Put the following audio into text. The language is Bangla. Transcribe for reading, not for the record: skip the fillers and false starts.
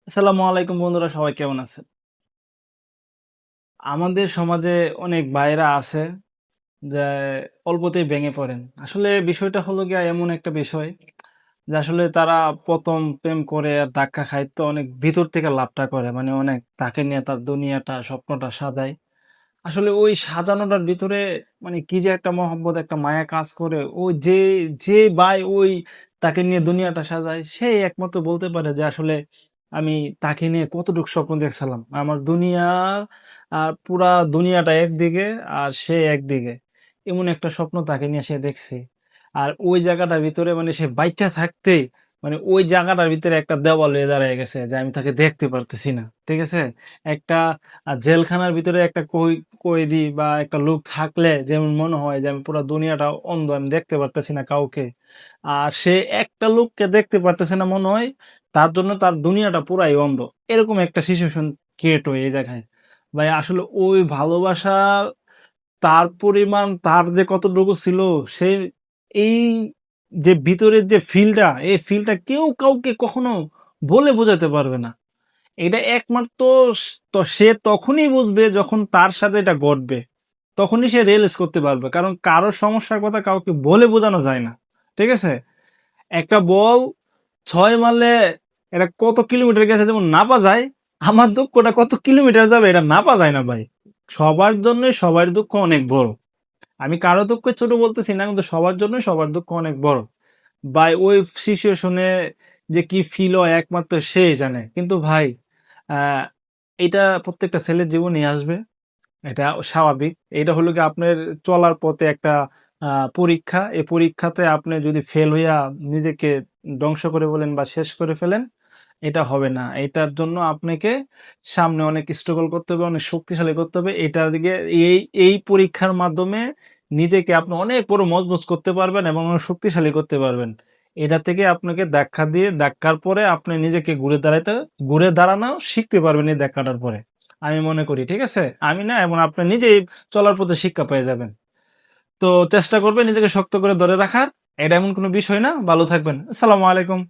আসসালামু আলাইকুম বন্ধুরা, সবাই কেমন আছেন? আমাদের সমাজে অনেক ভাইয়েরা আছে যে অল্পতেই ভেঙে পড়েন। আসলে বিষয়টা হলো গিয়া এমন একটা বিষয় যে আসলে তারা ১ম প্রেম করে আর ধাক্কা খায় তো অনেক ভিতর থেকে লাভটা করে। মানে অনেক তাকে নিয়ে তার দুনিয়াটা, স্বপ্নটা সাজায়। আসলে ওই সাজানোটার ভিতরে মানে কি যে একটা মহব্বত, একটা মায়া কাজ করে। ওই যে ভাই ওই তাকে নিয়ে দুনিয়াটা সাজায়, সেই একমাত্র বলতে পারে যে আসলে আমি তাকে নিয়ে কতটুকু স্বপ্ন দেখছিলাম। আমার দুনিয়ার পুরা দুনিয়াটা একদিকে আর সে একদিকে। এমন একটা স্বপ্ন তাকে নিয়ে সে দেখছে। আর ওই জায়গাটার ভিতরে মানে সে বাইচ্চা থাকতেই মানে ওই জায়গাটার ভিতরে একটা দেওয়াল হয়ে দাঁড়ায় গেছে যে আমি তাকে দেখতে পারতেছি না। ঠিক আছে? একটা জেলখানার ভিতরে একটা কয়েদি বা একটা লোক থাকলে যেমন মনে হয় যে আমি পুরো দুনিয়াটা অন্ধ, আমি দেখতে পারতেছি না কাউকে। আর সে একটা লোককে দেখতে পারতেছে না মনে হয়, তার জন্য তার দুনিয়াটা পুরাই অন্ধ। এরকম একটা সিচুয়েশন ক্রিয়েট হয় এই জায়গায়। ভাই আসলে ওই ভালোবাসা, তার পরিমাণ, তার যে কতটুকু ছিল, সে এই যে ভিতরের যে ফিলটা, এই ফিলটা কেউ কাউকে কখনো বলে বোঝাতে পারবে না। এটা একমাত্র তো সে তখনই বুঝবে যখন তার সাথে এটা ঘটবে। তখনই সে রিয়েলাইজ করতে পারবে। কারণ কারোর সমস্যার কথা কাউকে বলে বোঝানো যায় না। ঠিক আছে? একটা বল ৬ মারলে এটা কত কিলোমিটার গেছে যেমন নাপা যায়, আমার দুঃখটা কত কিলোমিটার যাবে এটা নাপা যায় না ভাই। সবার জন্যই সবার দুঃখ অনেক বড়। আমি কারো দুঃখকে ছোট বলতেছি না, কিন্তু সবার জন্যই সবার দুঃখ অনেক বড়। ভাই ওই সিচুয়েশনে যে কি ফিল হয় একমাত্র সেই জানে। কিন্তু ভাই আহ এটা প্রত্যেকটা ছেলের জীবনে আসবে, এটা স্বাভাবিক। এটা হলো কি আপনার চলার পথে একটা পরীক্ষা। এই পরীক্ষাতে আপনি যদি ফেল হইয়া নিজেকে ধ্বংস করে বলেন বা শেষ করে ফেলেন, এটা হবে না। এটার জন্য আপনাকে সামনে অনেক স্ট্রাগল করতে হবে, অনেক শক্তিশালী করতে হবে। এটার দিকে এই এই পরীক্ষার মাধ্যমে নিজেকে আপনি অনেক বড় মজবুত করতে পারবেন এবং অনেক শক্তিশালী করতে পারবেন। এটা থেকে আপনাকে ধাক্কা দিয়ে ধাক্কার পরে আপনি নিজেকে ঘুরে দাঁড়ানো শিখতে পারবেন এই ধাক্কাটার পরে। আমি মনে করি, ঠিক আছে? আমি না, এবং আপনি নিজেই চলার পথে শিক্ষা পেয়ে যাবেন। তো চেষ্টা করবেন নিজেকে শক্ত করে ধরে রাখার। এটা এমন কোনো বিষয় না। ভালো থাকবেন। আসসালামু আলাইকুম।